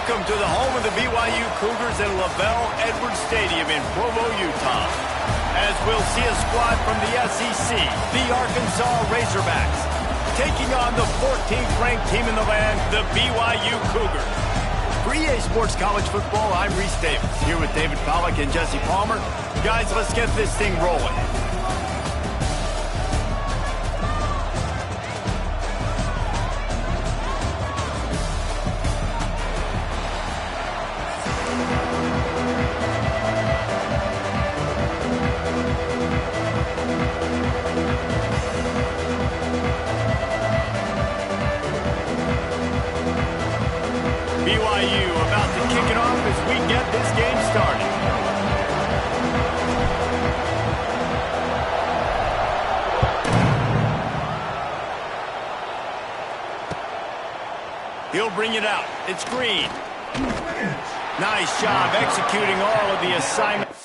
Welcome to the home of the BYU Cougars at LaVell Edwards Stadium in Provo, Utah. As we'll see a squad from the SEC, the Arkansas Razorbacks, taking on the 14th ranked team in the land, the BYU Cougars. For EA Sports College Football, I'm Reese Davis, here with David Pollack and Jesse Palmer. Guys, let's get this thing rolling. BYU about to kick it off as we get this game started. He'll bring it out. It's Green. Nice job executing all of the assignments.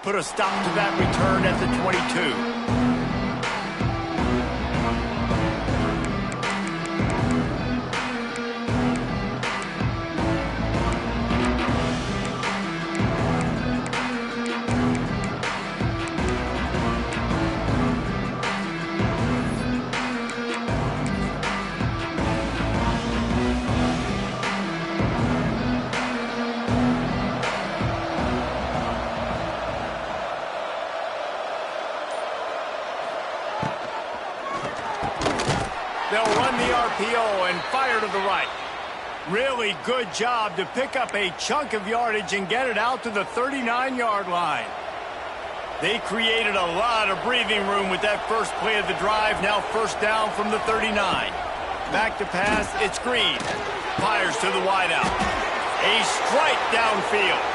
Put a stop to that return at the 22. They'll run the RPO and fire to the right. Really good job to pick up a chunk of yardage and get it out to the 39-yard line. They created a lot of breathing room with that first play of the drive. Now first down from the 39. Back to pass, it's Green. Fires to the wideout. A strike downfield.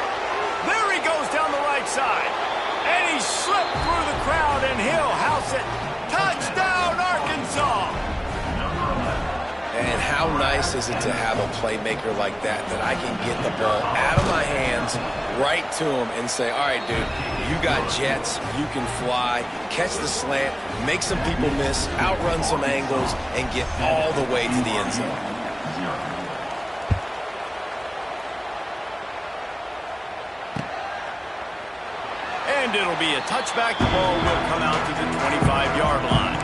There he goes down the right side. And he slipped through the crowd, and he'll house it. Touchdown, Arkansas! And how nice is it to have a playmaker like that I can get the ball out of my hands, right to him, and say, all right, dude, you got jets, you can fly, catch the slant, make some people miss, outrun some angles, and get all the way to the end zone. And it'll be a touchback. The ball will come out to the 25-yard line.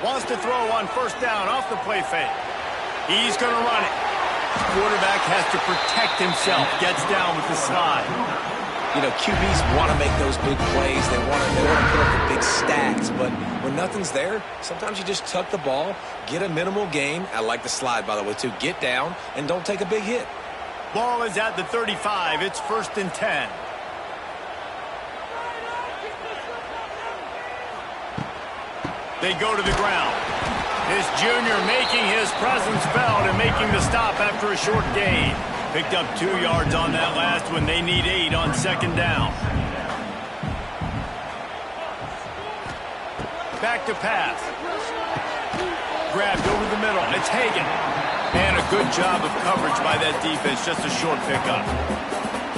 Wants to throw on first down off the play fake. He's going to run it. Quarterback has to protect himself. Gets down with the slide. You know, QBs want to make those big plays. They want to put up the big stats. But when nothing's there, sometimes you just tuck the ball, get a minimal gain. I like the slide, by the way, too. Get down and don't take a big hit. Ball is at the 35. It's 1st and 10. They go to the ground. This junior making his presence felt and making the stop after a short gain. Picked up 2 yards on that last one. They need 8 on 2nd down. Back to pass. Grabbed over the middle. It's Hagan. And a good job of coverage by that defense. Just a short pickup.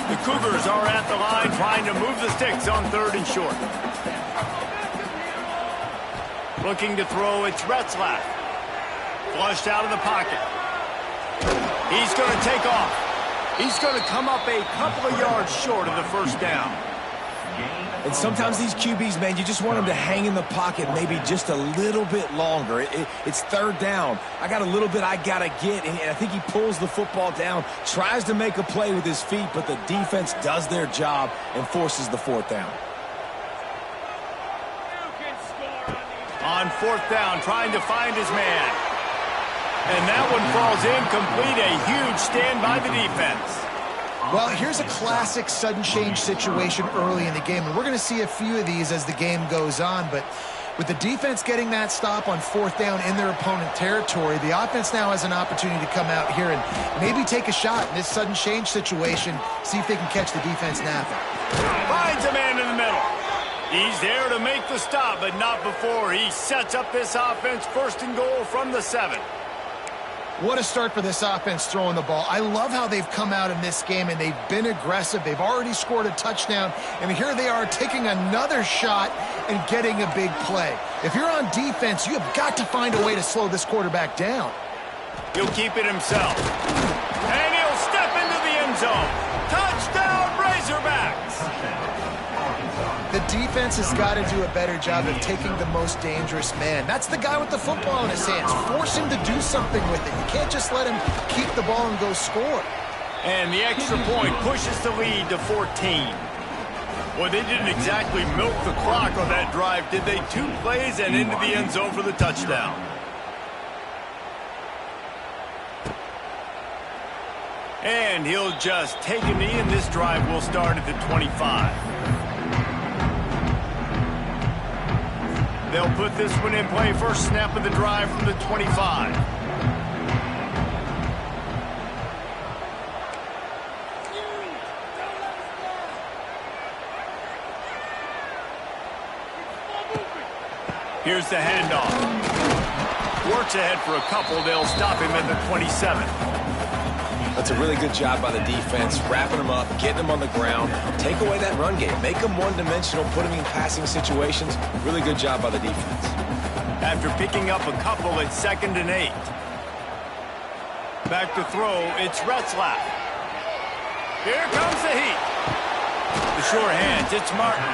The Cougars are at the line trying to move the sticks on 3rd and short. Looking to throw, it's Retzlaff. Flushed out of the pocket. He's going to take off. He's going to come up a couple of yards short of the 1st down. And sometimes these QBs, man, you just want them to hang in the pocket maybe just a little bit longer. It's 3rd down. I got a little bit I got to get, and I think he pulls the football down, tries to make a play with his feet, but the defense does their job and forces the 4th down. On 4th down, trying to find his man. And that one falls incomplete. A huge stand by the defense. Well, here's a classic sudden change situation early in the game. And we're going to see a few of these as the game goes on. But with the defense getting that stop on 4th down in their opponent territory, the offense now has an opportunity to come out here and maybe take a shot in this sudden change situation, see if they can catch the defense napping. Finds a man in the middle. He's there to make the stop, but not before he sets up this offense. 1st and goal from the 7. What a start for this offense throwing the ball. I love how they've come out in this game, and they've been aggressive. They've already scored a touchdown, and here they are taking another shot and getting a big play. If you're on defense, you have got to find a way to slow this quarterback down. He'll keep it himself. And he'll step into the end zone. Touchdown, Razorbacks! The defense has got to do a better job of taking the most dangerous man. That's the guy with the football in his hands. Force him to do something with it. You can't just let him keep the ball and go score. And the extra point pushes the lead to 14. Well, they didn't exactly milk the clock on that drive, did they? 2 plays and into the end zone for the touchdown. And he'll just take a knee, and this drive will start at the 25. They'll put this one in play. First snap of the drive from the 25. Here's the handoff. Works ahead for a couple. They'll stop him at the 27. That's a really good job by the defense, wrapping them up, getting them on the ground. Take away that run game. Make them one-dimensional, put them in passing situations. Really good job by the defense. After picking up a couple, it's 2nd and 8. Back to throw, it's Retzlaff. Here comes the heat. The sure hands, it's Martin.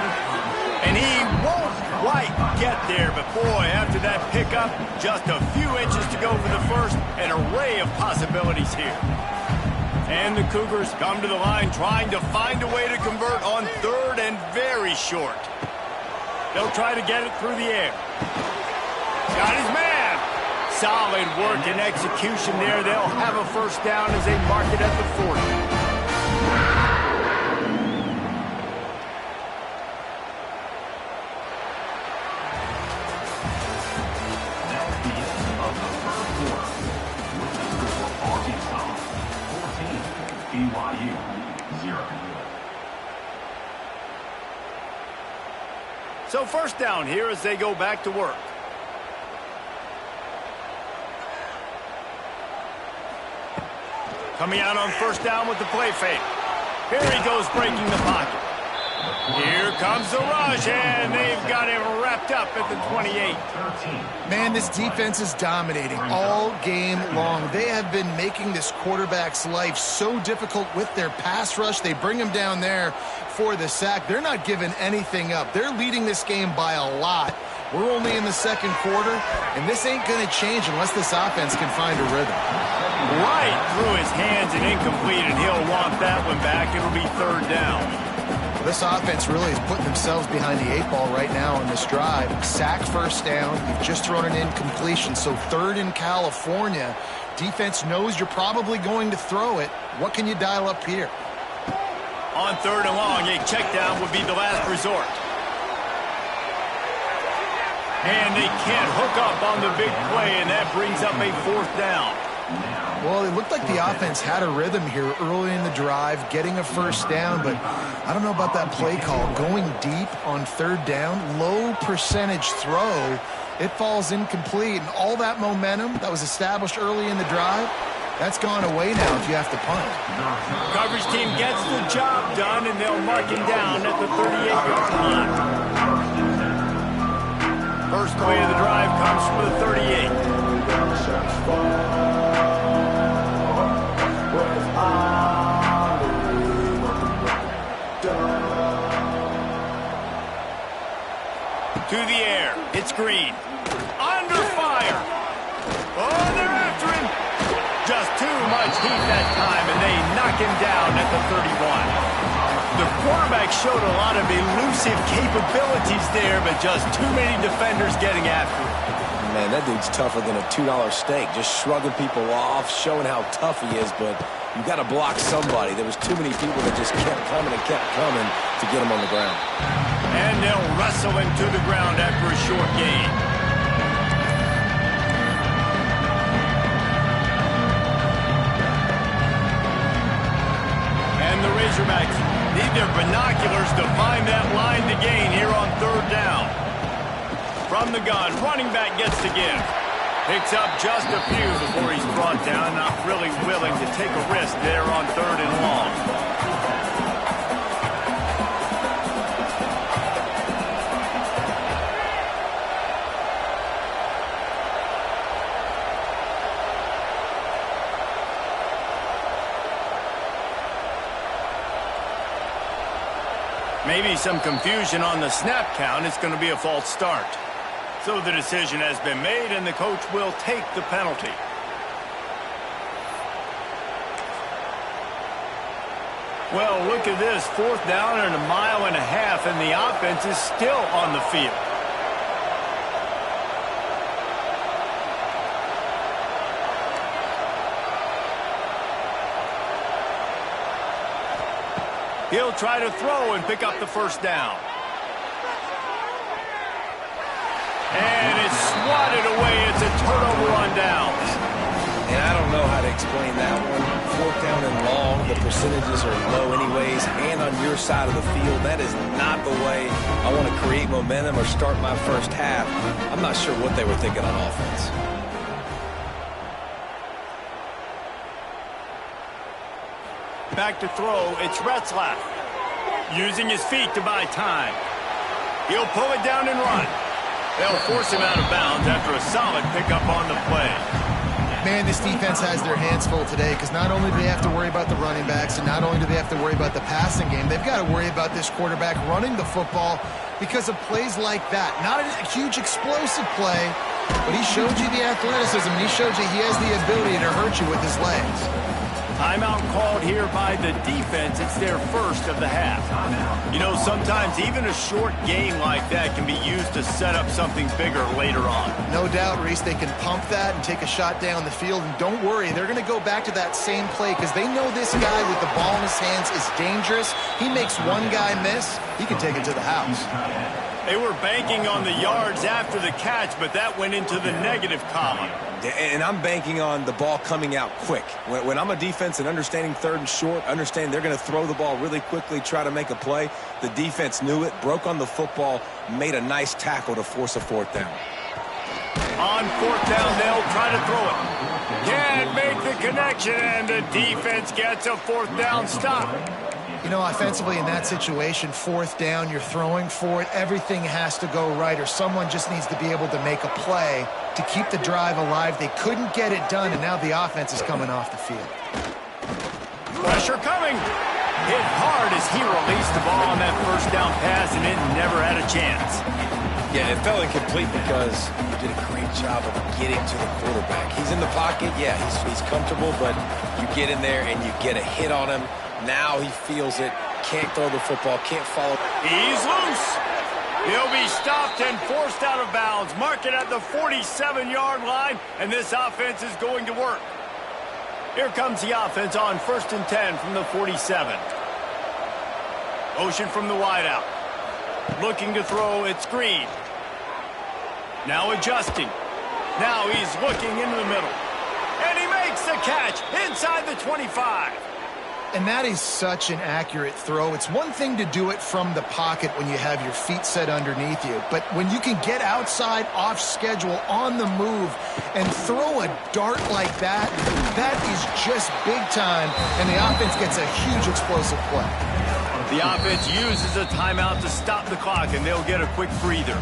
And he won't quite get there, but boy, after that pickup, just a few inches to go for the first. An array of possibilities here. And the Cougars come to the line trying to find a way to convert on 3rd and very short. They'll try to get it through the air. Got his man. Solid work and execution there. They'll have a 1st down as they mark it at the 40. So 1st down here as they go back to work. Coming out on first down with the play fake. Here he goes breaking the pocket. Here comes the rush, and they've got him wrapped up at the 28. Man, this defense is dominating all game long. They have been making this quarterback's life so difficult with their pass rush. They bring him down there for the sack. They're not giving anything up. They're leading this game by a lot. We're only in the second quarter, and this ain't going to change unless this offense can find a rhythm. Right through his hands and incomplete, and he'll want that one back. It'll be third down. This offense really is putting themselves behind the 8 ball right now on this drive. Sack first down. You've just thrown an incompletion, so third in California. Defense knows you're probably going to throw it. What can you dial up here? On third and long, a check down would be the last resort. And they can't hook up on the big play, and that brings up a fourth down. Well, it looked like the offense had a rhythm here early in the drive, getting a first down, but I don't know about that play call. Going deep on third down, low percentage throw, it falls incomplete, and all that momentum that was established early in the drive, that's gone away now if you have to punt. Coverage team gets the job done, and they'll mark him down at the 38-yard line. First play of the drive comes from the 38. To the air. It's Green. Under fire. Oh, they're after him. Just too much heat that time, and they knock him down at the 31. The quarterback showed a lot of elusive capabilities there, but just too many defenders getting after him. Man, that dude's tougher than a $2 steak. Just shrugging people off, showing how tough he is, but you got to block somebody. There was too many people that just kept coming to get him on the ground. And they'll wrestle him to the ground after a short gain. And the Razorbacks need their binoculars to find that line to gain here on third down. From the gun, running back gets to give. Picks up just a few before he's brought down. Not really willing to take a risk there on third and long. Maybe some confusion on the snap count. It's going to be a false start. So the decision has been made, and the coach will take the penalty. Well, look at this. Fourth down and 1.5 miles, and the offense is still on the field. He'll try to throw and pick up the first down. And it's swatted away. It's a turnover on downs. And I don't know how to explain that one. Fourth down and long, the percentages are low anyways, and on your side of the field, that is not the way I want to create momentum or start my first half. I'm not sure what they were thinking on offense. Back to throw, it's Retzlaff. Using his feet to buy time. He'll pull it down and run. They'll force him out of bounds after a solid pickup on the play. Man, this defense has their hands full today because not only do they have to worry about the running backs and not only do they have to worry about the passing game, they've got to worry about this quarterback running the football because of plays like that. Not a huge explosive play, but he showed you the athleticism and he showed you he has the ability to hurt you with his legs. Timeout called here by the defense. It's their first of the half. You know, sometimes even a short game like that can be used to set up something bigger later on. No doubt, Reese, they can pump that and take a shot down the field. And don't worry, they're going to go back to that same play because they know this guy with the ball in his hands is dangerous. He makes one guy miss, he can take it to the house. They were banking on the yards after the catch, but that went into the negative column. And I'm banking on the ball coming out quick. When I'm a defense and understanding third and short, understand they're going to throw the ball really quickly, try to make a play. The defense knew it, broke on the football, made a nice tackle to force a fourth down. On fourth down, they'll try to throw it. Can't make the connection, and the defense gets a fourth down stop. You know, offensively in that situation, fourth down, you're throwing for it, everything has to go right, or someone just needs to be able to make a play to keep the drive alive. They couldn't get it done, and now the offense is coming off the field. Pressure coming. Hit hard as he released the ball on that first down pass, and it never had a chance. Yeah, it fell incomplete because you did a great job of getting to the quarterback. He's in the pocket, yeah, he's comfortable, but you get in there and you get a hit on him. Now he feels it, can't throw the football, can't follow. He's loose. He'll be stopped and forced out of bounds. Mark it at the 47-yard line, and this offense is going to work. Here comes the offense on 1st and 10 from the 47. Motion from the wideout. Looking to throw, it's Green. Now adjusting. Now he's looking into the middle. And he makes the catch inside the 25. And that is such an accurate throw. It's one thing to do it from the pocket when you have your feet set underneath you, but when you can get outside, off schedule, on the move, and throw a dart like that, that is just big time, and the offense gets a huge explosive play. The offense uses a timeout to stop the clock, and they'll get a quick breather.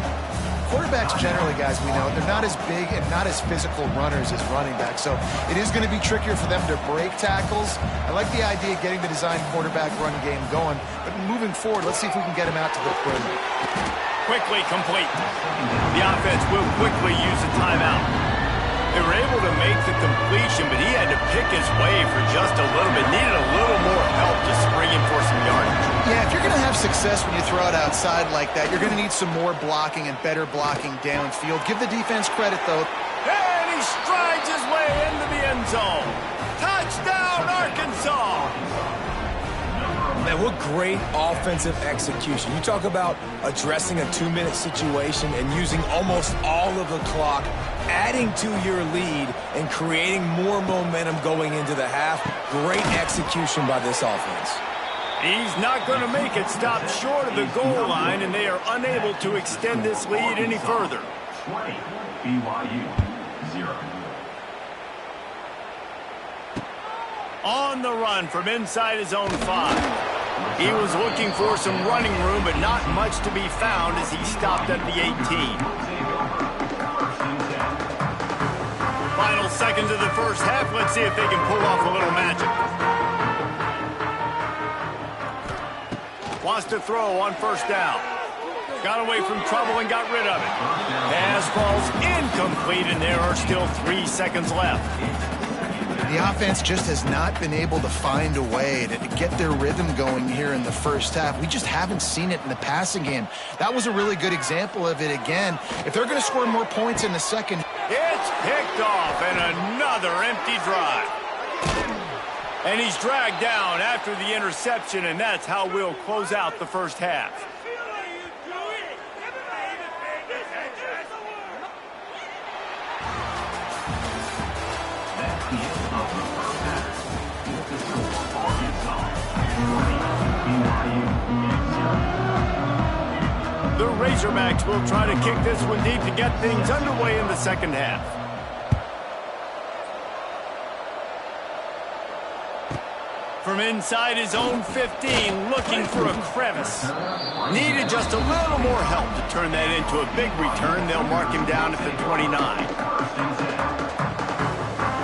Quarterbacks generally, guys, we know, they're not as big and not as physical runners as running backs, so it is going to be trickier for them to break tackles. I like the idea of getting the design quarterback run game going, but moving forward, let's see if we can get him out to the perimeter. Quickly complete. The offense will quickly use a timeout. They were able to make the completion, but he had to pick his way for just a little bit. Needed a little more help to spring him for some yardage. Yeah, if you're going to have success when you throw it outside like that, you're going to need some more blocking and better blocking downfield. Give the defense credit, though. And he strides his way into the end zone. Touchdown, Arkansas! Man, what great offensive execution. You talk about addressing a 2-minute situation and using almost all of the clock, adding to your lead and creating more momentum going into the half. Great execution by this offense. He's not going to make it. Stopped short of the goal line, and they are unable to extend this lead any further. 20, BYU, 0. On the run from inside his own 5. He was looking for some running room, but not much to be found as he stopped at the 18. Final seconds of the first half. Let's see if they can pull off a little magic. Wants to throw on first down. Got away from trouble and got rid of it. Pass falls incomplete, and there are still 3 seconds left. The offense just has not been able to find a way to get their rhythm going here in the first half. We just haven't seen it in the passing game. That was a really good example of it again. If they're going to score more points in the second... It's picked off, and another empty drive. And he's dragged down after the interception, and that's how we'll close out the first half. The Razorbacks will try to kick this one deep to get things underway in the second half. From inside his own 15, looking for a crevice. Needed just a little more help to turn that into a big return. They'll mark him down at the 29.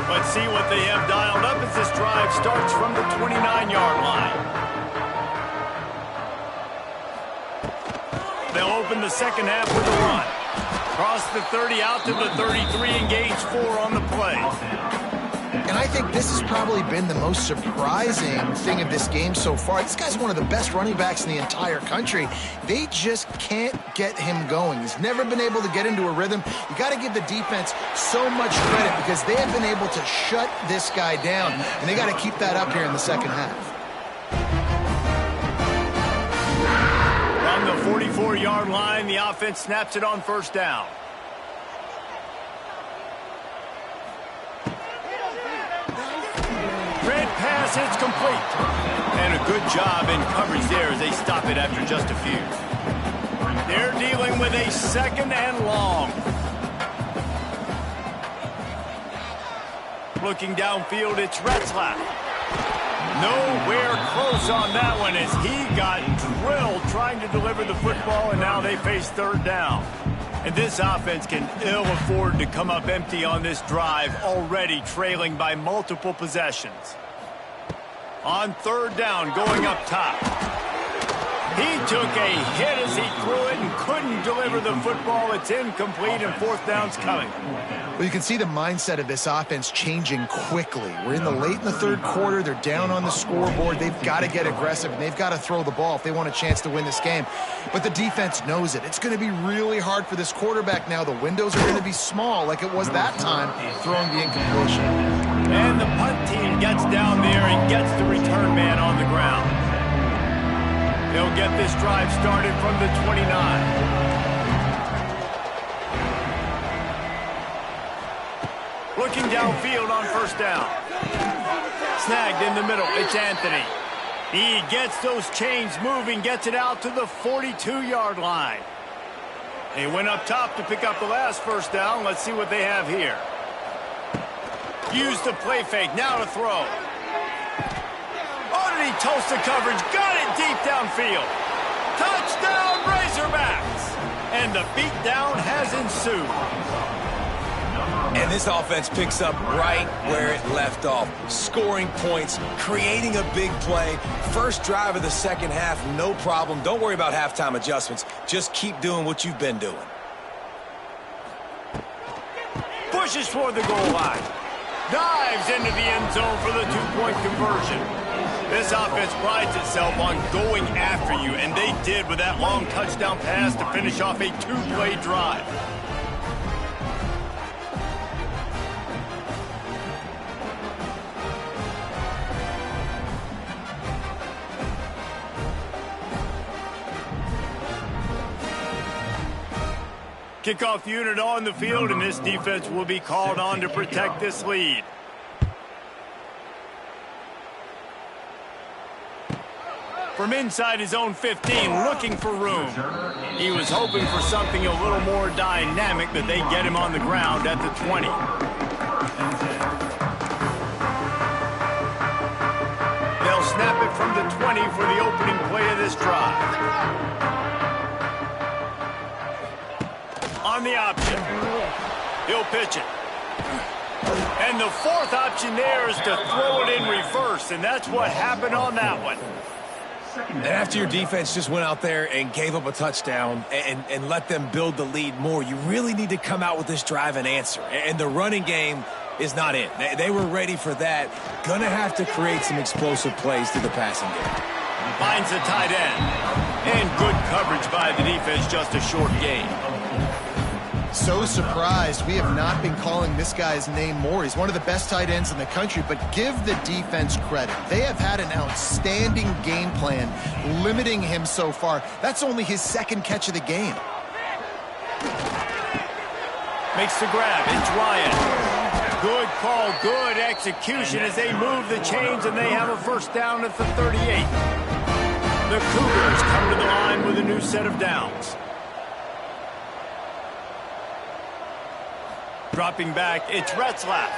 Let's see what they have dialed up as this drive starts from the 29-yard line. They'll open the second half with a run. Cross the 30 out to the 33, engage 4 on the play. And I think this has probably been the most surprising thing of this game so far. This guy's one of the best running backs in the entire country. They just can't get him going. He's never been able to get into a rhythm. You got to give the defense so much credit because they have been able to shut this guy down, and they got to keep that up here in the second half. On the 44-yard line, the offense snaps it on first down. Red pass, it's complete. And a good job in coverage there as they stop it after just a few. They're dealing with a second and long. Looking downfield, it's Retzlaff. Nowhere close on that one as he got drilled trying to deliver the football, and now they face third down. And this offense can ill afford to come up empty on this drive, already trailing by multiple possessions. On third down, going up top. He took a hit as he threw it and couldn't deliver the football. It's incomplete, and fourth down's coming. Well, you can see the mindset of this offense changing quickly. We're late in the third quarter. They're down on the scoreboard. They've got to get aggressive, and they've got to throw the ball if they want a chance to win this game. But the defense knows it. It's going to be really hard for this quarterback now. The windows are going to be small like it was that time throwing the incompletion. And the punt team gets down there and gets the return man on the ground. They'll get this drive started from the 29. Looking downfield on first down. Snagged in the middle. It's Anthony. He gets those chains moving, gets it out to the 42-yard line. They went up top to pick up the last first down. Let's see what they have here. Use the play fake. Now to throw. Oh, did he toast the coverage? Got it deep downfield. Touchdown, Razorbacks! And the beatdown has ensued. And this offense picks up right where it left off. Scoring points, creating a big play. First drive of the second half, no problem. Don't worry about halftime adjustments. Just keep doing what you've been doing. Pushes toward the goal line. Dives into the end zone for the two-point conversion. This offense prides itself on going after you, and they did with that long touchdown pass to finish off a two-play drive. Kickoff unit on the field, and this defense will be called on to protect this lead. From inside his own 15, looking for room. He was hoping for something a little more dynamic, but they get him on the ground at the 20. They'll snap it from the 20 for the opening play of this drive. On the option. He'll pitch it. And the fourth option there is to throw it in reverse, and that's what happened on that one. And after your defense just went out there and gave up a touchdown and let them build the lead more, you really need to come out with this drive and answer. And the running game is not in. They were ready for that. Gonna have to create some explosive plays through the passing game. Finds the tight end. And good coverage by the defense, just a short gain. So surprised we have not been calling this guy's name more. He's one of the best tight ends in the country, but give the defense credit. They have had an outstanding game plan limiting him so far. That's only his second catch of the game. Makes the grab. It's Ryan. Good call, good execution as they move the chains, and they have a first down at the 38. The Cougars come to the line with a new set of downs. Dropping back, it's Retzlaff.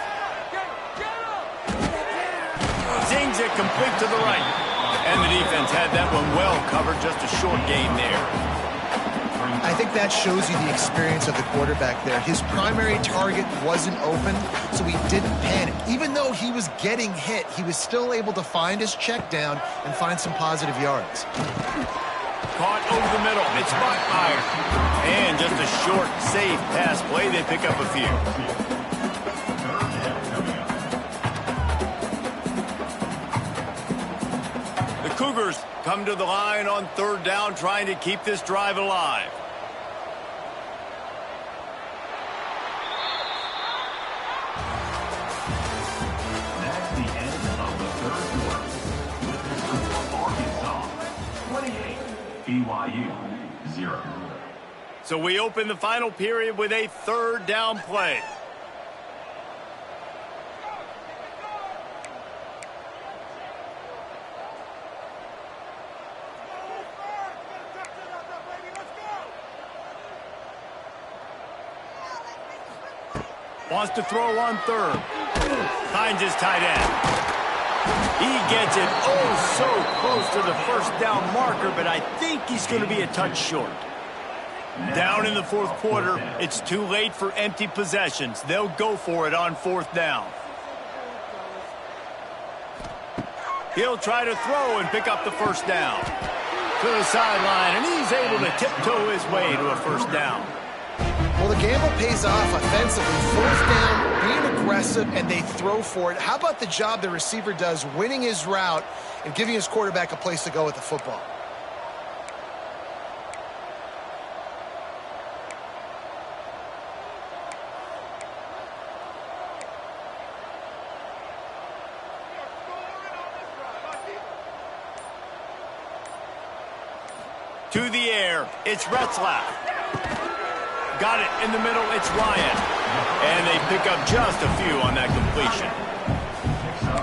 Zings it complete to the right. And the defense had that one well covered, just a short gain there. I think that shows you the experience of the quarterback there. His primary target wasn't open, so he didn't panic. Even though he was getting hit, he was still able to find his check down and find some positive yards. Caught over the middle. It's Buckmeyer. And just a short, safe pass play. They pick up a few. The Cougars come to the line on third down, trying to keep this drive alive. That's the end of the third quarter. With the score, Arkansas 28, BYU 0. So we open the final period with a third down play. Wants to throw on third. Finds his tight end. He gets it oh so close to the first down marker, but I think he's going to be a touch short. Down in the fourth quarter, it's too late for empty possessions. They'll go for it on fourth down. He'll try to throw and pick up the first down. To the sideline, and he's able to tiptoe his way to a first down. Well, the gamble pays off offensively. Fourth down, being aggressive, and they throw for it. How about the job the receiver does winning his route and giving his quarterback a place to go with the football? To the air, it's Retzlaff. Got it in the middle, it's Ryan. And they pick up just a few on that completion.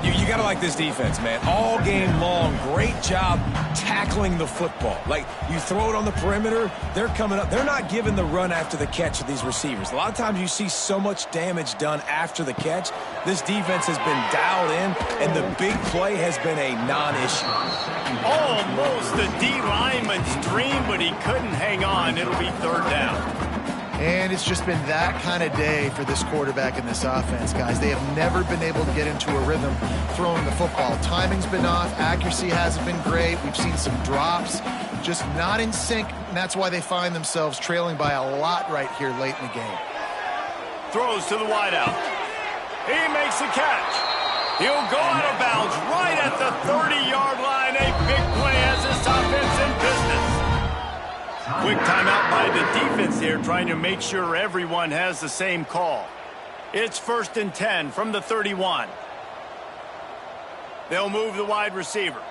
You got to like this defense, man. All game long, great job tackling the football. Like, you throw it on the perimeter, they're coming up. They're not giving the run after the catch to these receivers. A lot of times you see so much damage done after the catch. This defense has been dialed in, and the big play has been a non-issue. Almost the D lineman's dream, but he couldn't hang on. It'll be third down. And it's just been that kind of day for this quarterback and this offense, guys. They have never been able to get into a rhythm throwing the football. Timing's been off. Accuracy hasn't been great. We've seen some drops, just not in sync, and that's why they find themselves trailing by a lot right here late in the game. Throws to the wideout. He makes the catch. He'll go out of bounds right at the 30-yard line. A big play as this offense in business. Quick timeout by the defense here, trying to make sure everyone has the same call. It's 1st and 10 from the 31. They'll move the wide receiver.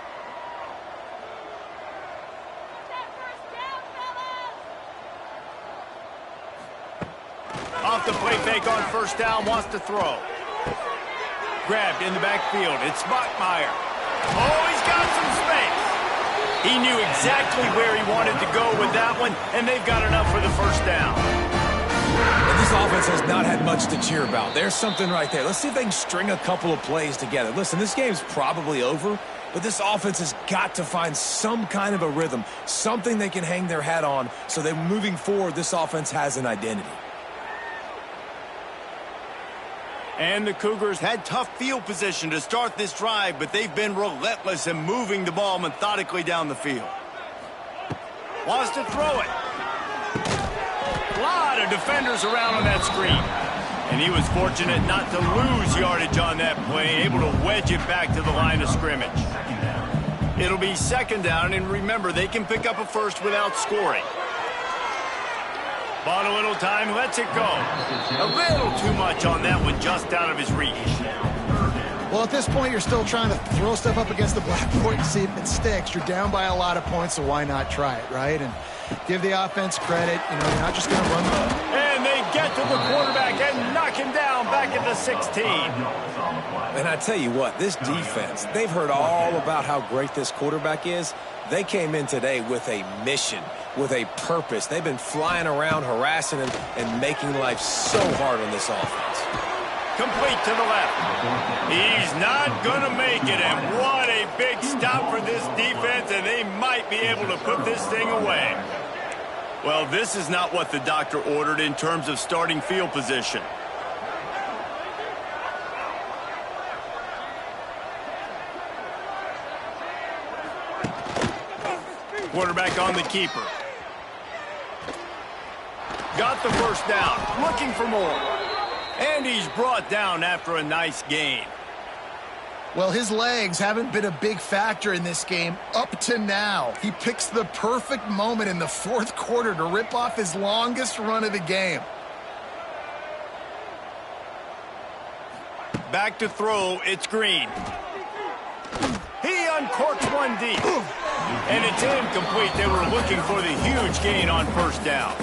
Off the play fake on first down, wants to throw. Grabbed in the backfield. It's Bachmeier. Oh, he's got some space. He knew exactly where he wanted to go with that one, and they've got enough for the first down. And this offense has not had much to cheer about. There's something right there. Let's see if they can string a couple of plays together. Listen, this game's probably over, but this offense has got to find some kind of a rhythm, something they can hang their hat on, so that moving forward, this offense has an identity. And the Cougars had tough field position to start this drive, but they've been relentless in moving the ball methodically down the field. Wants to throw it. A lot of defenders around on that screen. And he was fortunate not to lose yardage on that play, able to wedge it back to the line of scrimmage. It'll be second down, and remember, they can pick up a first without scoring. Bought a little time, lets it go. A little too much on that one, just out of his reach. Well, at this point, you're still trying to throw stuff up against the blackboard and see if it sticks. You're down by a lot of points, so why not try it, right? And give the offense credit. You know, you're not just going to run the ball. And they get to the quarterback and knock him down back at the 16. And I tell you what, this defense, they've heard all about how great this quarterback is. They came in today with a mission, with a purpose. They've been flying around, harassing him, and making life so hard on this offense. Complete to the left. He's not going to make it, and what a big stop for this defense, and they might be able to put this thing away. Well, this is not what the doctor ordered in terms of starting field position. Quarterback on the keeper. Got the first down, looking for more. And he's brought down after a nice gain. Well, his legs haven't been a big factor in this game up to now. He picks the perfect moment in the fourth quarter to rip off his longest run of the game. Back to throw, it's Green. He uncorks one deep. And it's incomplete. They were looking for the huge gain on first down.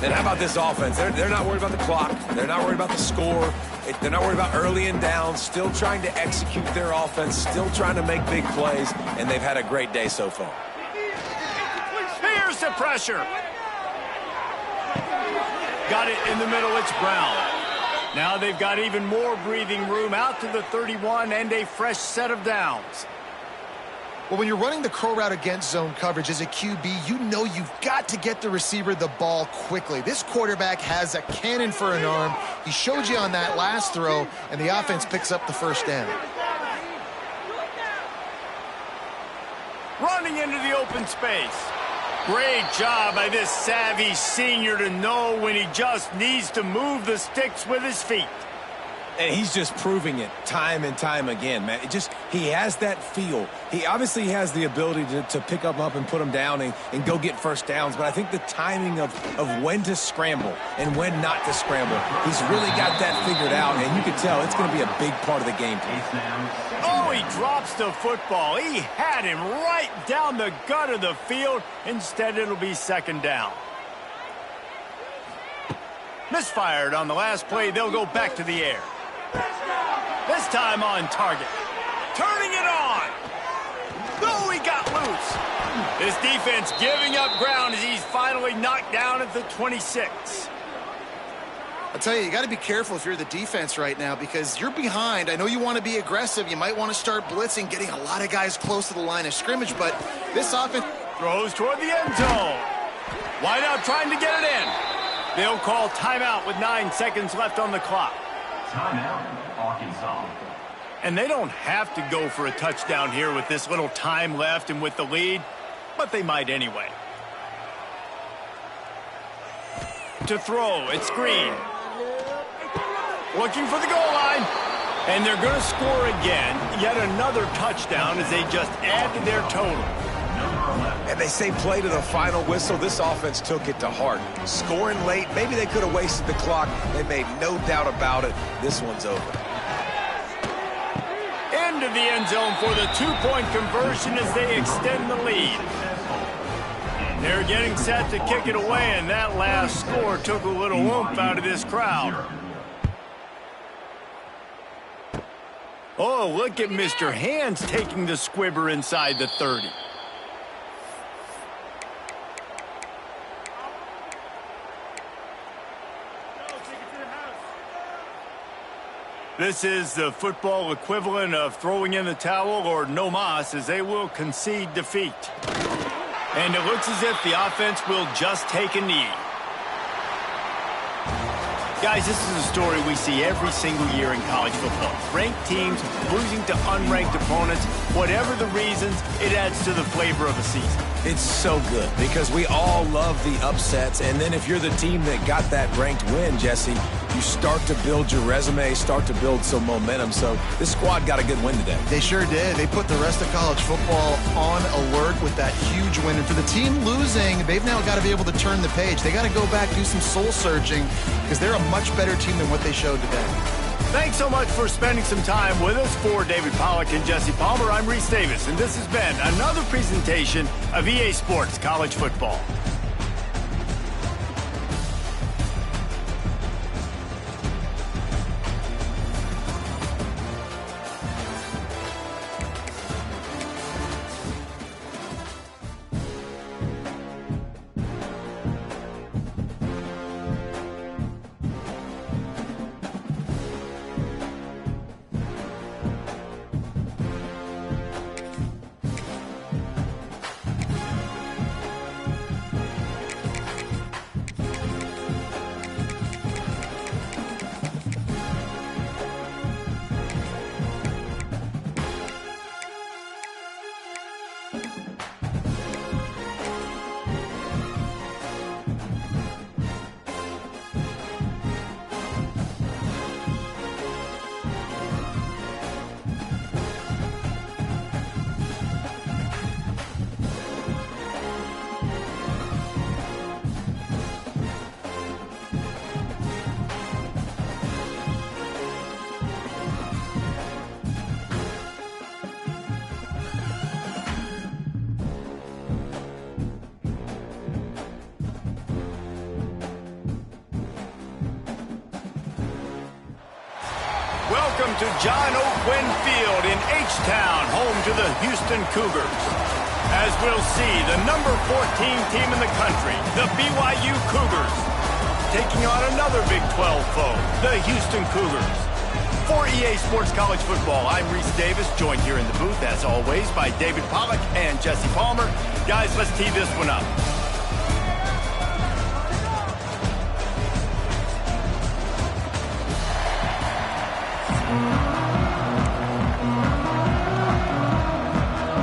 And how about this offense? They're not worried about the clock. They're not worried about the score. They're not worried about early and down. Still trying to execute their offense. Still trying to make big plays. And they've had a great day so far. Here's the pressure. Got it in the middle. It's Brown. Now they've got even more breathing room out to the 31 and a fresh set of downs. Well, when you're running the curl route against zone coverage as a QB, you know you've got to get the receiver the ball quickly. This quarterback has a cannon for an arm. He showed you on that last throw, and the offense picks up the first down. Running into the open space. Great job by this savvy senior to know when he just needs to move the sticks with his feet. And he's just proving it time and time again, man. He has that feel. He obviously has the ability to pick them up and put them down and go get first downs. But I think the timing of when to scramble and when not to scramble, he's really got that figured out. And you can tell it's going to be a big part of the game plan. Oh, he drops the football. He had him right down the gut of the field. Instead, it'll be second down. Misfired on the last play. They'll go back to the air. This time on target. Turning it on. Oh, he got loose. This defense giving up ground as he's finally knocked down at the 26. I'll tell you got to be careful if you're the defense right now because you're behind. I know you want to be aggressive. You might want to start blitzing, getting a lot of guys close to the line of scrimmage, but this offense throws toward the end zone. Wide out trying to get it in. They'll call timeout with 9 seconds left on the clock. Timeout, Arkansas. And they don't have to go for a touchdown here with this little time left and with the lead, but they might anyway. To throw, it's Green. Looking for the goal line. And they're going to score again. Yet another touchdown as they just add to their total. And they say play to the final whistle. This offense took it to heart. Scoring late, maybe they could have wasted the clock. They made no doubt about it. This one's over. Into the end zone for the two-point conversion as they extend the lead. They're getting set to kick it away, and that last score took a little oomph out of this crowd. Oh, look at Mr. Hands taking the squibber inside the 30. This is the football equivalent of throwing in the towel or no mas as they will concede defeat. And it looks as if the offense will just take a knee. Guys, this is a story we see every single year in college football. Ranked teams losing to unranked opponents. Whatever the reasons, it adds to the flavor of a season. It's so good because we all love the upsets. And then if you're the team that got that ranked win, Jesse, you start to build your resume, start to build some momentum. So this squad got a good win today. They sure did. They put the rest of college football on alert with that huge win. And for the team losing, they've now got to be able to turn the page. They got to go back, do some soul searching because they're a much better team than what they showed today. Thanks so much for spending some time with us. For David Pollack and Jesse Palmer, I'm Reese Davis, and this has been another presentation of EA Sports College Football. Welcome to John O'Quinn Field in H-Town, home to the Houston Cougars. As we'll see, the number 14 team in the country, the BYU Cougars, taking on another Big 12 foe, the Houston Cougars. For EA Sports College Football, I'm Reese Davis, joined here in the booth, as always, by David Pollack and Jesse Palmer. Guys, let's tee this one up.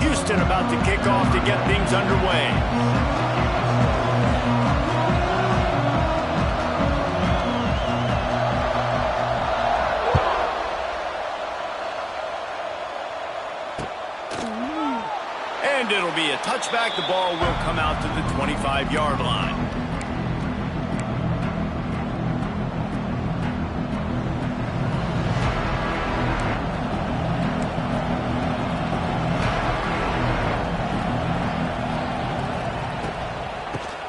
Houston about to kick off to get things underway. And it'll be a touchback. The ball will come out to the 25-yard line.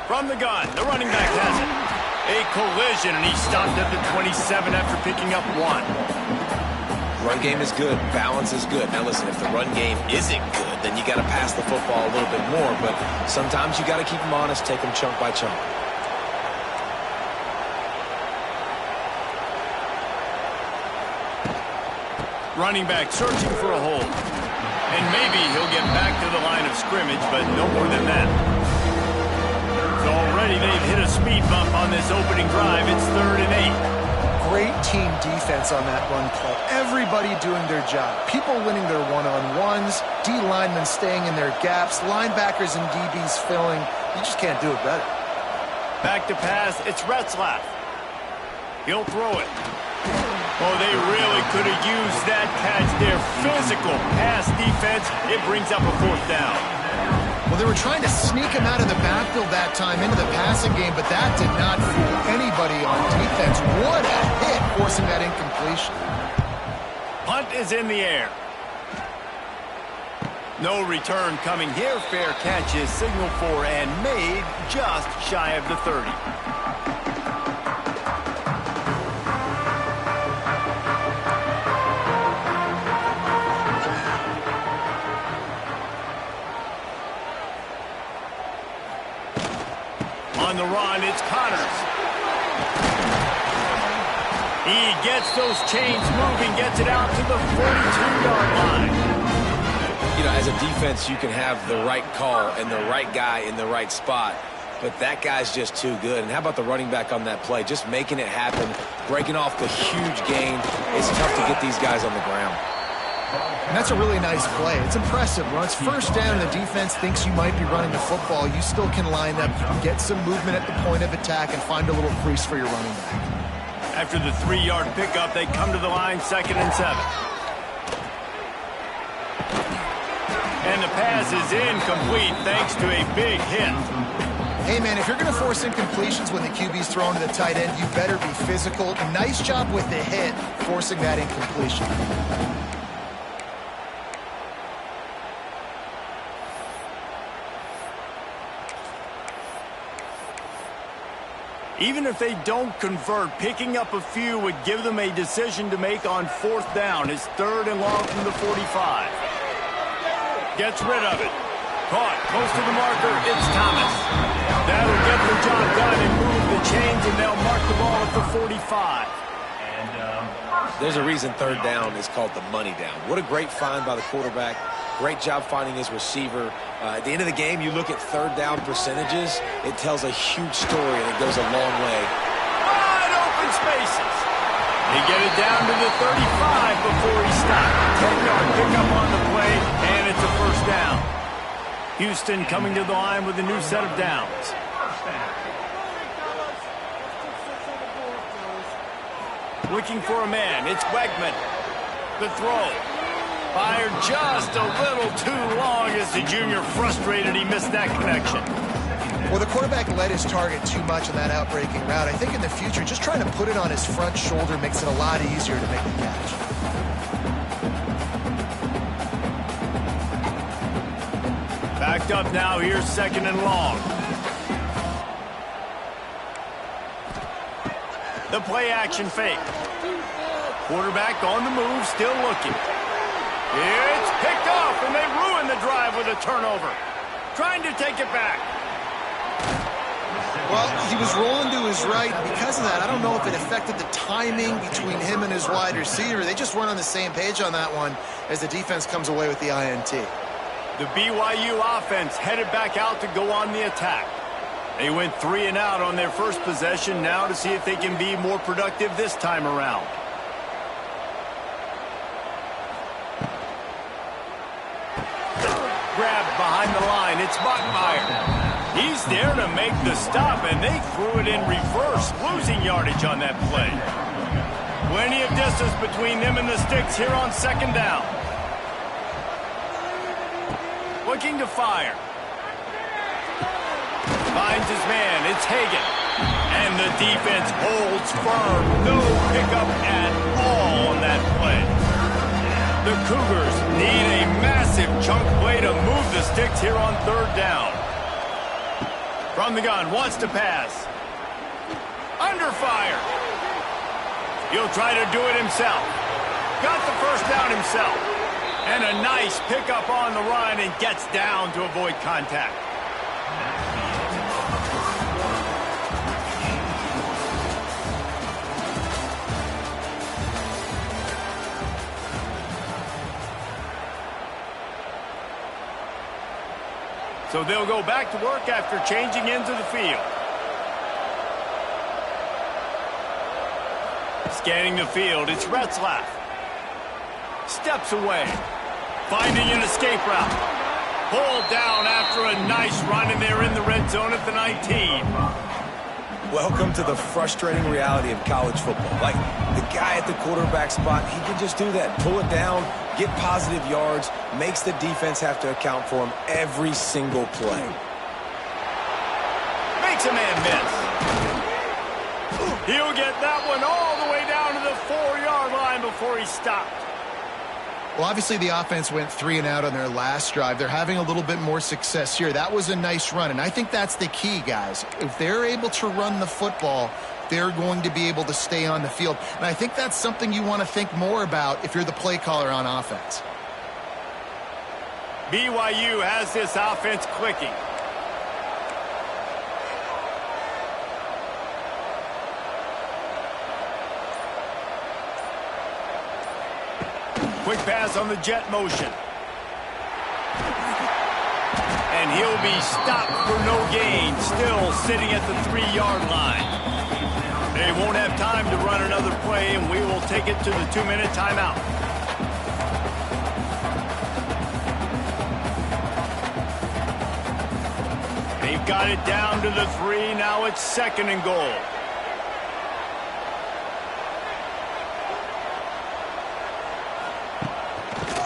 From the gun, the running back has it. A collision, and he stopped at the 27 after picking up 1. Run game is good. Balance is good. Now listen, if the run game isn't good, then you got to pass the football a little bit more. But sometimes you got to keep them honest, take them chunk by chunk. Running back searching for a hole. And maybe he'll get back to the line of scrimmage, but no more than that. So already they've hit a speed bump on this opening drive. It's 3rd and 8. Great team defense on that run play. Everybody doing their job. People winning their one-on-ones, D linemen staying in their gaps, linebackers and DBs filling. You just can't do it better. Back to pass. It's Retzlaff. He'll throw it. Oh, they really could have used that catch there. Physical pass defense. It brings up a 4th down. Well, they were trying to sneak him out of the backfield that time into the passing game, but that did not fool anybody on defense. What a hit, forcing that incompletion. Punt is in the air. No return coming here. Fair catch is signaled for and made just shy of the 30. On the run, it's Connors. He gets those chains moving, gets it out to the 42-yard line. You know, as a defense, you can have the right call and the right guy in the right spot, but that guy's just too good. And how about the running back on that play? Just making it happen, breaking off the huge gain. It's tough to get these guys on the ground. And that's a really nice play. It's impressive. When it's 1st down and the defense thinks you might be running the football, you still can line up, you can get some movement at the point of attack and find a little crease for your running back. After the 3-yard pickup, they come to the line, 2nd and 7. And the pass is incomplete thanks to a big hit. Hey, man, if you're going to force incompletions when the QB's thrown to the tight end, you better be physical. Nice job with the hit, forcing that incompletion. Even if they don't convert, picking up a few would give them a decision to make on 4th down. It's 3rd and long from the 45. Gets rid of it. Caught close to the marker. It's Thomas. That'll get the job done and move the chains, and they'll mark the ball at the 45. There's a reason 3rd down is called the money down. What a great find by the quarterback. Great job finding his receiver. At the end of the game, you look at 3rd down percentages. It tells a huge story, and it goes a long way. Wide open spaces. They get it down to the 35 before he stopped. 10-yard pickup on the play, and it's a 1st down. Houston coming to the line with a new set of downs. Looking for a man. It's Wegman. The throw. Fired just a little too long as the junior frustrated. He missed that connection. Well, the quarterback led his target too much on that outbreaking route. I think in the future, just trying to put it on his front shoulder makes it a lot easier to make the catch. Backed up now. Here's 2nd and long. The play action fake. Quarterback on the move, still looking. It's picked off, and they ruin the drive with a turnover. Trying to take it back. Well, he was rolling to his right. Because of that, I don't know if it affected the timing between him and his wide receiver. They just weren't on the same page on that one as the defense comes away with the INT. The BYU offense headed back out to go on the attack. They went 3 and out on their first possession now to see if they can be more productive this time around. Grabbed behind the line. It's Bachmeier. He's there to make the stop, and they threw it in reverse, losing yardage on that play. Plenty of distance between them and the sticks here on second down. Looking to fire. Finds his man. It's Hagan. And the defense holds firm. No pickup at all on that play. The Cougars need a massive chunk play to move the sticks here on third down. From the gun, wants to pass. Under fire. He'll try to do it himself. Got the first down himself. And a nice pickup on the run and gets down to avoid contact. So they'll go back to work after changing into the field. Scanning the field, it's Retzlaff. Steps away. Finding an escape route. Pulled down after a nice run, and they're in the red zone at the 19. Welcome to the frustrating reality of college football. Like, the guy at the quarterback spot, he can just do that. Pull it down, get positive yards, makes the defense have to account for him every single play. Makes a man miss. He'll get that one all the way down to the 4-yard line before he stopped. Well, obviously the offense went 3 and out on their last drive. They're having a little bit more success here. That was a nice run, and I think that's the key, guys. If they're able to run the football, they're going to be able to stay on the field. And I think that's something you want to think more about if you're the play caller on offense. BYU has this offense clicking. Quick pass on the jet motion. And he'll be stopped for no gain, still sitting at the 3-yard line. They won't have time to run another play, and we will take it to the 2-minute timeout. They've got it down to the 3. Now it's 2nd and goal.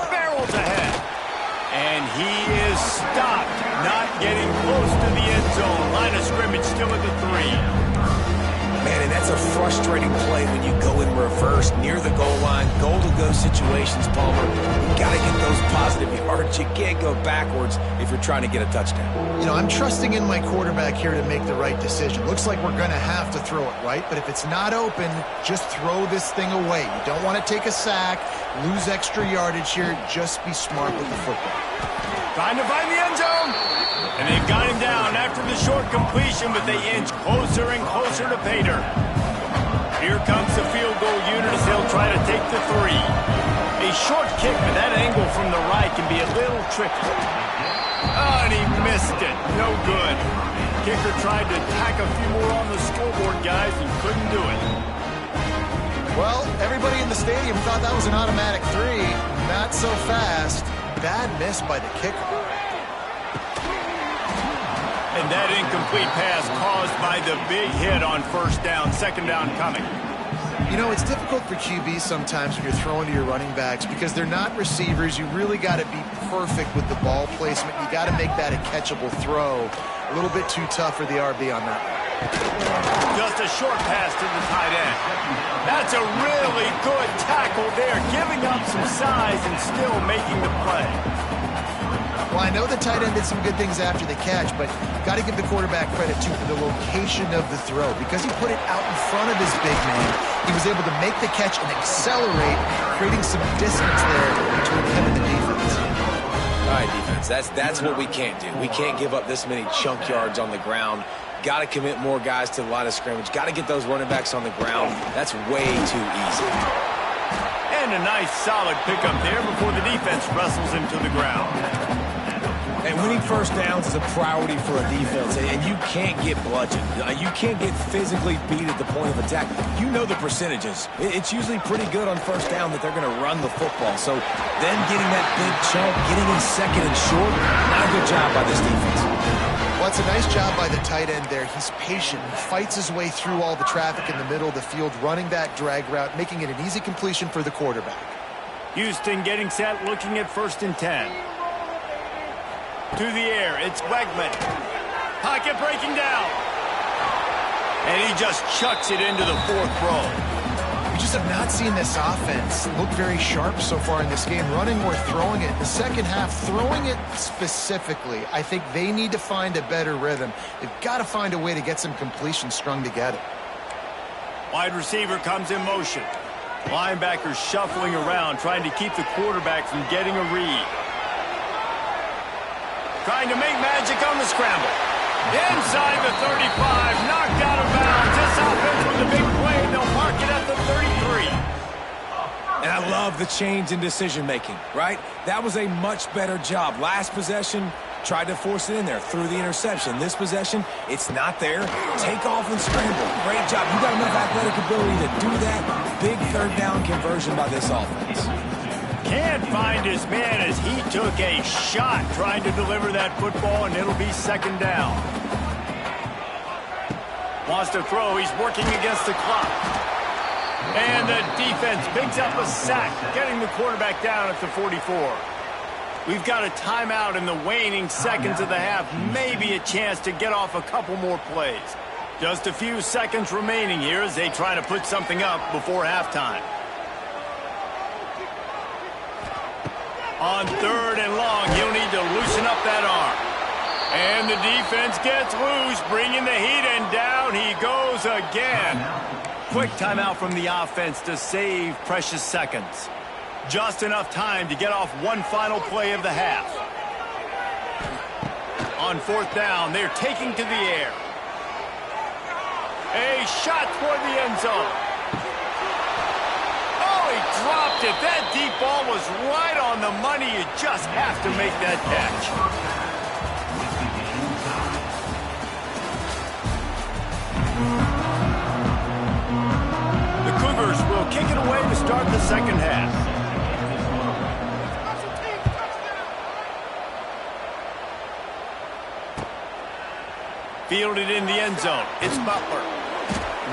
Barrels ahead. And he is stopped, not getting close to the end zone. Line of scrimmage still at the 3. Man, and that's a frustrating play when you go in reverse near the goal line. Goal-to-go situations, Palmer. You got to get those positive yards. You can't go backwards if you're trying to get a touchdown. You know, I'm trusting in my quarterback here to make the right decision. Looks like we're going to have to throw it, right? But if it's not open, just throw this thing away. You don't want to take a sack, lose extra yardage here. Just be smart with the football. Trying to find the end zone. And they've got him down after the short completion, but they inch closer and closer to Pater. Here comes the field goal unit as they'll try to take the 3. A short kick, but that angle from the right can be a little tricky. Oh, and he missed it. No good. Kicker tried to tack a few more on the scoreboard, guys, and couldn't do it. Well, everybody in the stadium thought that was an automatic 3. Not so fast. Bad miss by the kicker. And that incomplete pass caused by the big hit on first down, 2nd down coming. You know, it's difficult for QBs sometimes when you're throwing to your running backs because they're not receivers. You really got to be perfect with the ball placement. You got to make that a catchable throw. A little bit too tough for the RB on that one. Just a short pass to the tight end. That's a really good tackle there, giving up some size and still making the play. Well, I know the tight end did some good things after the catch, but got to give the quarterback credit, too, for the location of the throw. Because he put it out in front of his big man, he was able to make the catch and accelerate, creating some distance there between him and the defense. All right, defense, that's what we can't do. We can't give up this many chunk yards on the ground. got to commit more guys to the line of scrimmage. Got to get those running backs on the ground. That's way too easy. And a nice solid pickup there before the defense wrestles him to the ground. And winning first downs is a priority for a defense, and you can't get bludgeoned. You can't get physically beat at the point of attack. You know the percentages. It's usually pretty good on first down that they're going to run the football. So them getting that big chunk, getting in second and short, not a good job by this defense. Well, it's a nice job by the tight end there. He's patient. He fights his way through all the traffic in the middle of the field, running that drag route, making it an easy completion for the quarterback. Houston getting set, looking at 1st and 10. To the air, it's Wegman. Pocket breaking down. And he just chucks it into the 4th row. We just have not seen this offense look very sharp so far in this game, running or throwing it. The second half, throwing it specifically, I think they need to find a better rhythm. They've got to find a way to get some completions strung together. Wide receiver comes in motion. Linebackers shuffling around, trying to keep the quarterback from getting a read. Trying to make magic on the scramble. Inside the 35, knocked out of bounds. This offense with a big play, they'll mark it at the 33. And I love the change in decision-making, right? That was a much better job. Last possession, tried to force it in there, threw the interception. This possession, it's not there. Take off and scramble. Great job. You got enough athletic ability to do that. Big 3rd down conversion by this offense. Can't find his man as he took a shot trying to deliver that football, and it'll be 2nd down. Wants to throw. He's working against the clock. And the defense picks up a sack, getting the quarterback down at the 44. We've got a timeout in the waning seconds of the half. Maybe a chance to get off a couple more plays. Just a few seconds remaining here as they try to put something up before halftime. On 3rd and long, he'll need to loosen up that arm. And the defense gets loose, bringing the heat, and down he goes again. Quick timeout from the offense to save precious seconds. Just enough time to get off one final play of the half. On 4th down, they're taking to the air. A shot toward the end zone. Dropped it. That deep ball was right on the money. You just have to make that catch. The Cougars will kick it away to start the 2nd half. Fielded in the end zone. It's Butler.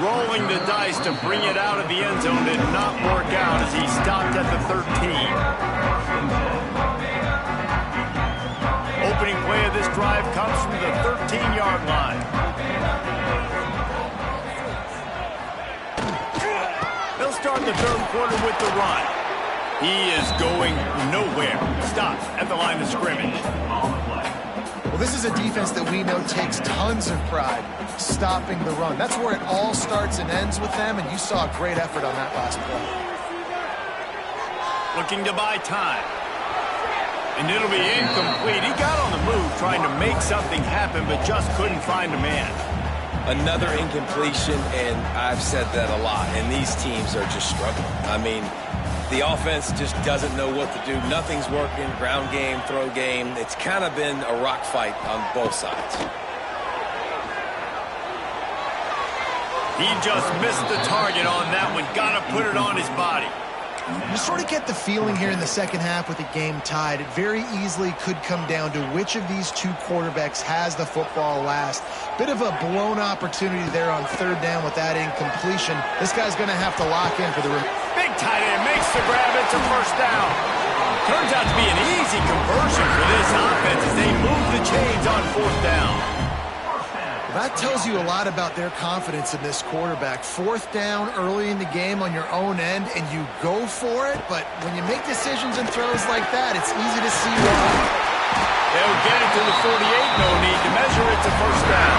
Rolling the dice to bring it out of the end zone did not work out as he stopped at the 13. Opening play of this drive comes from the 13-yard line. They'll start the 3rd quarter with the run. He is going nowhere. Stops at the line of scrimmage. Well, this is a defense that we know takes tons of pride stopping the run. That's where it all starts and ends with them, and you saw a great effort on that last play. Looking to buy time. And it'll be incomplete. He got on the move trying to make something happen, but just couldn't find a man. Another incompletion, and I've said that a lot, and these teams are just struggling. I mean, the offense just doesn't know what to do. Nothing's working. Ground game, throw game. It's kind of been a rock fight on both sides. He just missed the target on that one. Got to put it on his body. You sort of get the feeling here in the second half with the game tied. It very easily could come down to which of these two quarterbacks has the football last. Bit of a blown opportunity there on 3rd down with that incompletion. This guy's going to have to lock in for the big tight end makes the grab. It's a 1st down. Turns out to be an easy conversion for this offense as they move the chains on 4th down. That tells you a lot about their confidence in this quarterback. 4th down early in the game on your own end, and you go for it, but when you make decisions and throws like that, it's easy to see why. They'll get it to the 48, no need to measure it to 1st down.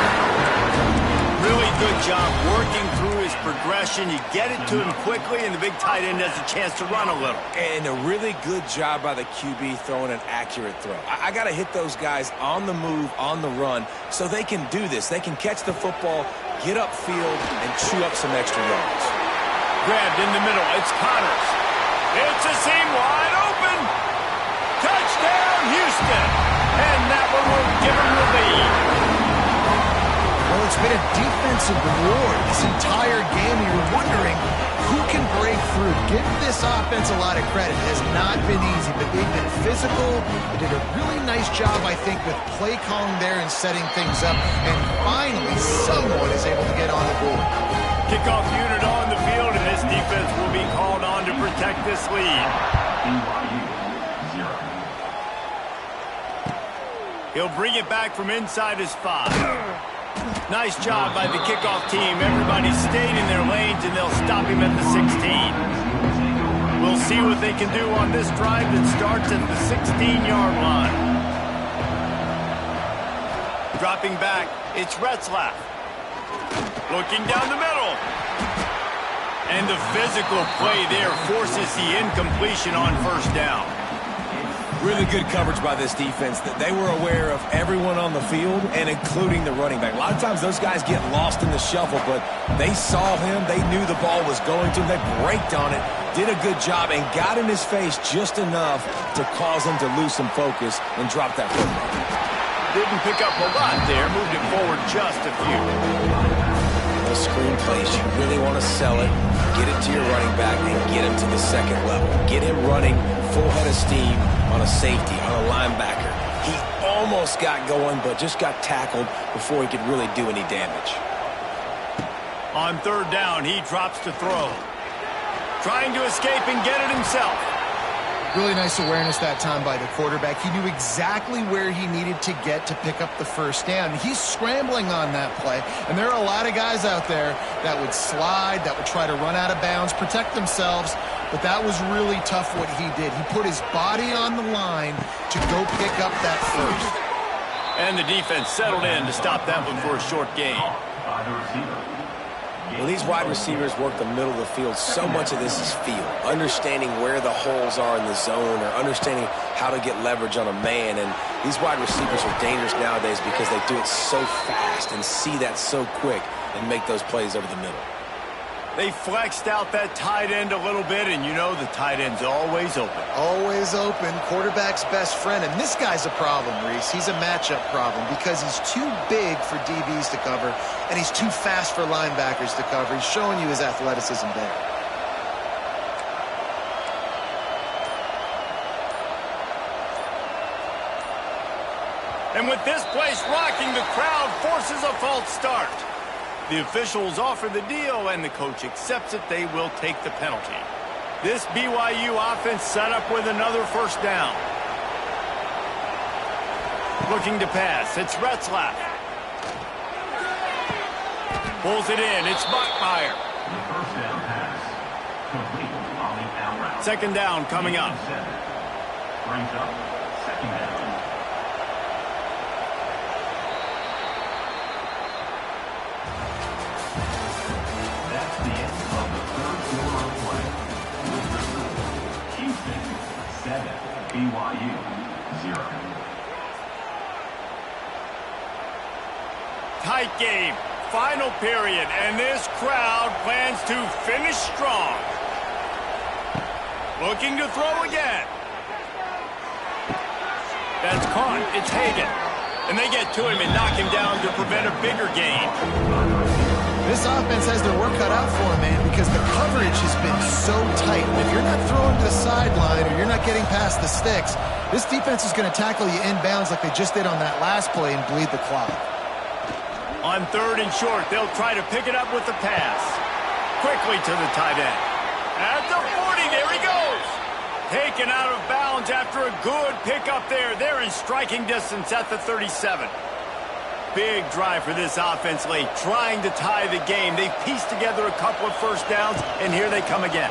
Really good job working through his progression. You get it to him quickly, and the big tight end has a chance to run a little. And a really good job by the QB throwing an accurate throw. I got to hit those guys on the move, on the run, so they can do this. They can catch the football, get upfield, and chew up some extra yards. Grabbed in the middle. It's Connors. It's a seam wide open. Touchdown, Houston. And that one will give him the lead. Well, it's been a defensive war this entire game. You're wondering who can break through. Give this offense a lot of credit. It has not been easy, but they've been physical. They did a really nice job, I think, with play calling there and setting things up. And finally, someone is able to get on the board. Kickoff unit on the field, and this defense will be called on to protect this lead. BYU 0. He'll bring it back from inside his 5. Nice job by the kickoff team. Everybody stayed in their lanes, and they'll stop him at the 16. We'll see what they can do on this drive that starts at the 16-yard line. Dropping back, it's Retzlaff. Looking down the middle. And the physical play there forces the incompletion on first down. Really good coverage by this defense. That they were aware of everyone on the field and including the running back. A lot of times those guys get lost in the shuffle, but they saw him. They knew the ball was going to him. They braked on it, did a good job, and got in his face just enough to cause him to lose some focus and drop that football. Didn't pick up a lot there. Moved it forward just a few. Those screen plays, you really want to sell it, get it to your running back, and get him to the second level. Get him running full head of steam on a safety, on a linebacker. He almost got going, but just got tackled before he could really do any damage. On third down, he drops to throw. Trying to escape and get it himself. Really nice awareness that time by the quarterback. He knew exactly where he needed to get to pick up the first down. He's scrambling on that play, and there are a lot of guys out there that would slide, that would try to run out of bounds, protect themselves, but that was really tough what he did. He put his body on the line to go pick up that first. And the defense settled in to stop that one for a short gain. By the receiver. When these wide receivers work the middle of the field, so much of this is feel. Understanding where the holes are in the zone or understanding how to get leverage on a man. And these wide receivers are dangerous nowadays because they do it so fast and see that so quick and make those plays over the middle. They flexed out that tight end a little bit, and you know the tight end's always open. Always open, quarterback's best friend. And this guy's a problem, Reese. He's a matchup problem because he's too big for DBs to cover, and he's too fast for linebackers to cover. He's showing you his athleticism there. And with this place rocking, the crowd forces a false start. The officials offer the deal, and the coach accepts it. They will take the penalty. This BYU offense set up with another first down. Looking to pass. It's Retzlaff. Pulls it in. It's Bachmeier. The first down pass. Complete on the out route. Second down coming up. Brings up second down. That's the end of the third quarter of play. With the score, Houston 7, BYU 0. Tight game. Final period, and this crowd plans to finish strong. Looking to throw again. That's caught. It's Hagan. And they get to him and knock him down to prevent a bigger gain. This offense has their work cut out for him, man, because the coverage has been so tight. And if you're not throwing to the sideline or you're not getting past the sticks, this defense is going to tackle you inbounds like they just did on that last play and bleed the clock. On third and short, they'll try to pick it up with the pass. Quickly to the tight end. At the 40, there he goes. Taken out of bounds after a good pickup there. They're in striking distance at the 37. Big drive for this offense late, trying to tie the game. They've pieced together a couple of first downs, and here they come again.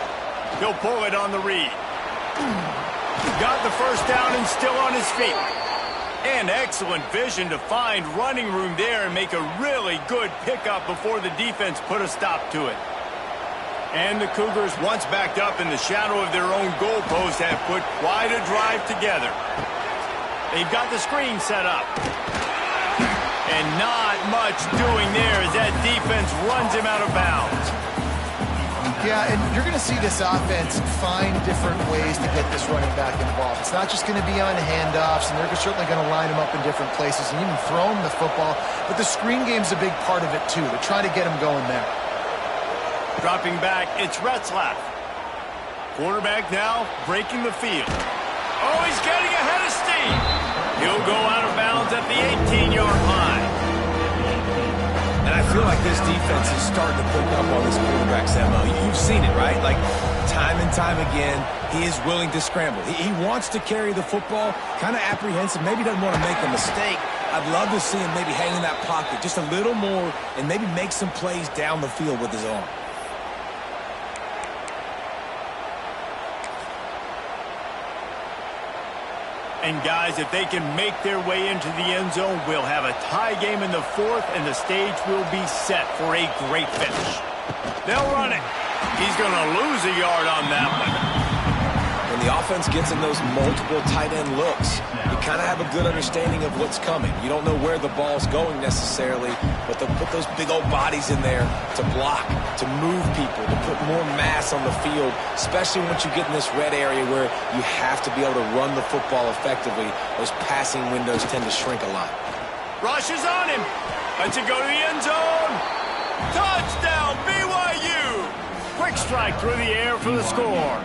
He'll pull it on the read. Got the first down and still on his feet. And excellent vision to find running room there and make a really good pickup before the defense put a stop to it. And the Cougars, once backed up in the shadow of their own goalpost, have put quite a drive together. They've got the screen set up. And not much doing there as that defense runs him out of bounds. Yeah, and you're going to see this offense find different ways to get this running back involved. It's not just going to be on handoffs, and they're certainly going to line him up in different places and even throw him the football. But the screen game's a big part of it, too. They're trying to get him going there. Dropping back, it's Retzlaff. Quarterback now breaking the field. Oh, he's getting ahead of steam. He'll go out of bounds at the 18-yard line. And I feel like this defense is starting to pick up on this quarterback's MO. You've seen it, right? Like, time and time again, he is willing to scramble. He wants to carry the football, kind of apprehensive, maybe doesn't want to make a mistake. I'd love to see him maybe hang in that pocket just a little more and maybe make some plays down the field with his arm. And, guys, if they can make their way into the end zone, we'll have a tie game in the fourth, and the stage will be set for a great finish. They'll run it. He's going to lose a yard on that one. When the offense gets in those multiple tight end looks, you kind of have a good understanding of what's coming. You don't know where the ball's going necessarily, but they'll put those big old bodies in there to block, to move people, to put more mass on the field, especially once you get in this red area where you have to be able to run the football effectively. Those passing windows tend to shrink a lot. Rush is on him. Lets it go to the end zone. Touchdown, BYU. Quick strike through the air for the score.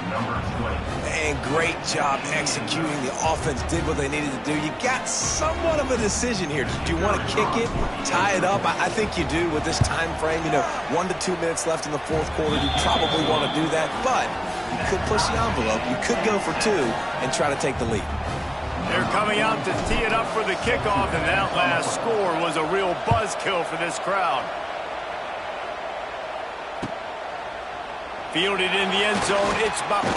And great job executing. The offense did what they needed to do. You got somewhat of a decision here. Do you want to kick it, tie it up? I think you do with this time frame. 1 to 2 minutes left in the fourth quarter. You probably want to do that, but you could push the envelope. You could go for 2 and try to take the lead. They're coming out to tee it up for the kickoff, and that last score was a real buzzkill for this crowd. Fielded in the end zone, it's Butler.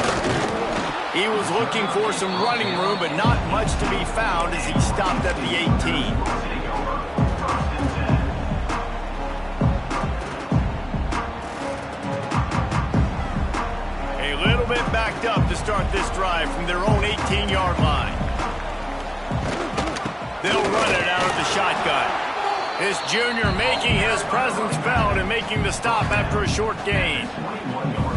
He was looking for some running room, but not much to be found as he stopped at the 18. A little bit backed up to start this drive from their own 18-yard line. They'll run it out of the shotgun. This junior making his presence felt and making the stop after a short gain.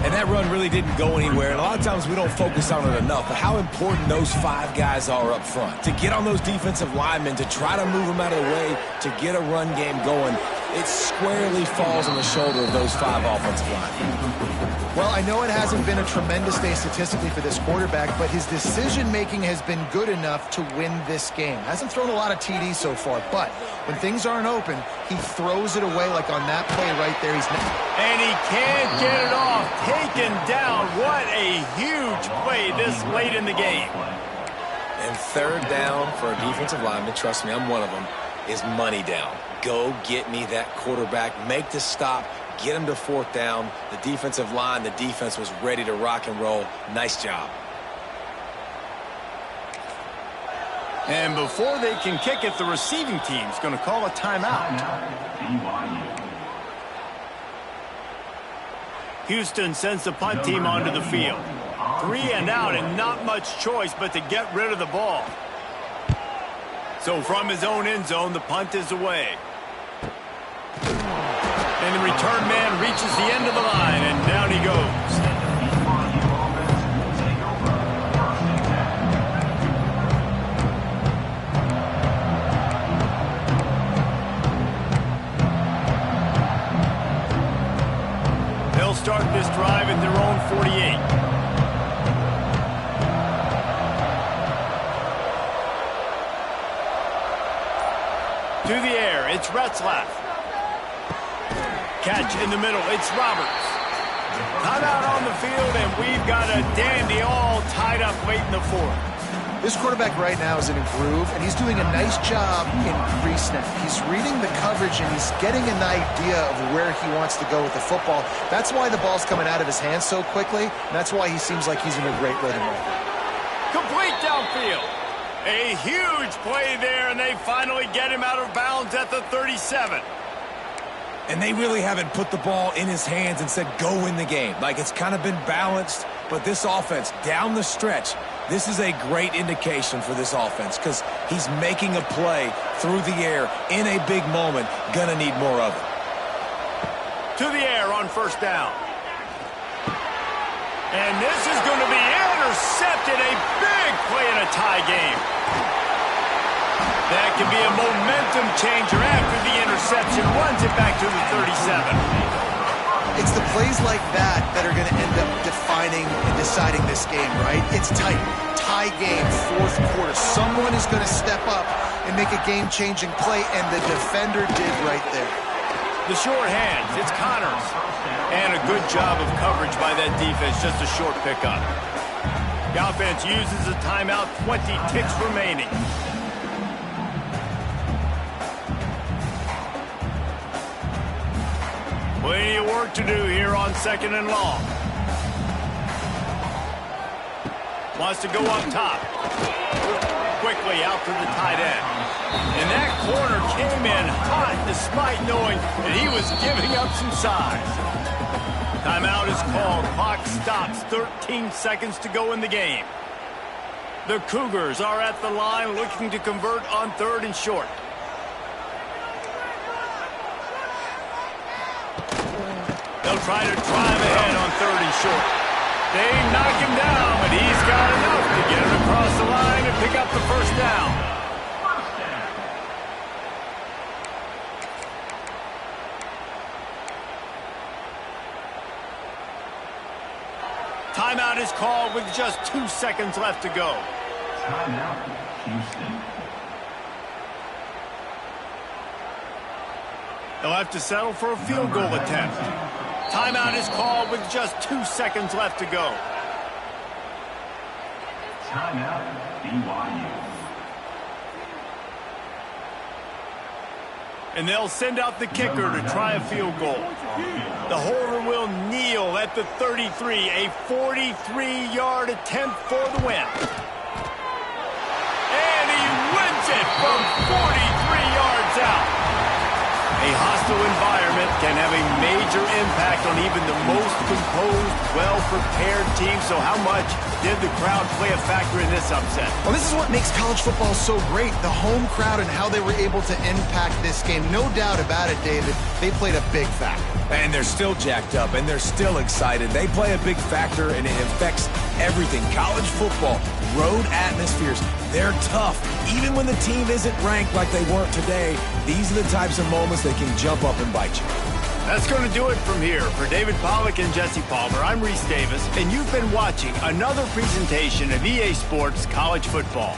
And that run really didn't go anywhere, and a lot of times we don't focus on it enough, but how important those 5 guys are up front. To get on those defensive linemen, to try to move them out of the way, to get a run game going, it squarely falls on the shoulder of those 5 offensive linemen. Well, I know it hasn't been a tremendous day statistically for this quarterback, but his decision-making has been good enough to win this game. Hasn't thrown a lot of TDs so far, but when things aren't open, he throws it away like on that play right there. And he can't get it off. Taken down. What a huge play this late in the game. And third down for a defensive lineman, trust me, I'm one of them, is money down. Go get me that quarterback. Make the stop. Get him to fourth down. The defensive line, the defense was ready to rock and roll. Nice job. And before they can kick it, the receiving team's going to call a timeout. Houston sends the punt team onto the field. 3 and out and not much choice but to get rid of the ball. So from his own end zone, the punt is away. And the return man reaches the end of the line, and down he goes. They'll start this drive at their own 48. To the air, it's Retzlaff. Catch in the middle, it's Roberts. Timeout on the field, and we've got a dandy all tied up late in the fourth. This quarterback right now is in a groove, and he's doing a nice job in pre-snap. He's reading the coverage, and he's getting an idea of where he wants to go with the football. That's why the ball's coming out of his hands so quickly, and that's why he seems like he's in a great rhythm right now. Complete downfield. A huge play there, and they finally get him out of bounds at the 37. And they really haven't put the ball in his hands and said, go win the game. Like, it's kind of been balanced, but this offense, down the stretch, this is a great indication for this offense because he's making a play through the air in a big moment. Gonna need more of it. To the air on first down. And this is going to be intercepted. A big play in a tie game. That can be a momentum changer after the interception. Runs it back to the 37. It's the plays like that that are going to end up defining and deciding this game, right? It's tight. Tie game, fourth quarter. Someone is going to step up and make a game-changing play, and the defender did right there. The short hands, it's Connors. And a good job of coverage by that defense, just a short pickup. The offense uses a timeout, 20 ticks remaining. Plenty of work to do here on second and long. Wants to go up top. Quickly out to the tight end. And that corner came in hot despite knowing that he was giving up some size. Timeout is called. Clock stops. 13 seconds to go in the game. The Cougars are at the line looking to convert on third and short. They'll try to drive ahead on third and short. They knock him down, but he's got enough to get it across the line and pick up the first down. Timeout is called with just 2 seconds left to go. Timeout, Houston. They'll have to settle for a field goal attempt. Timeout is called with just 2 seconds left to go. Timeout, BYU. And they'll send out the kicker to try a field goal. The holder will kneel at the 33, a 43-yard attempt for the win. And he wins it from 43 yards out. A hostile environment can have a major impact on even the most composed, well-prepared team. So how much did the crowd play a factor in this upset? Well, this is what makes college football so great, the home crowd and how they were able to impact this game. No doubt about it, David, they played a big factor. And they're still jacked up, and they're still excited. They play a big factor, and it affects everything. College football, road atmospheres, they're tough. Even when the team isn't ranked like they weren't today, these are the types of moments that can jump up and bite you. That's going to do it from here. For David Pollack and Jesse Palmer, I'm Reese Davis, and you've been watching another presentation of EA Sports College Football.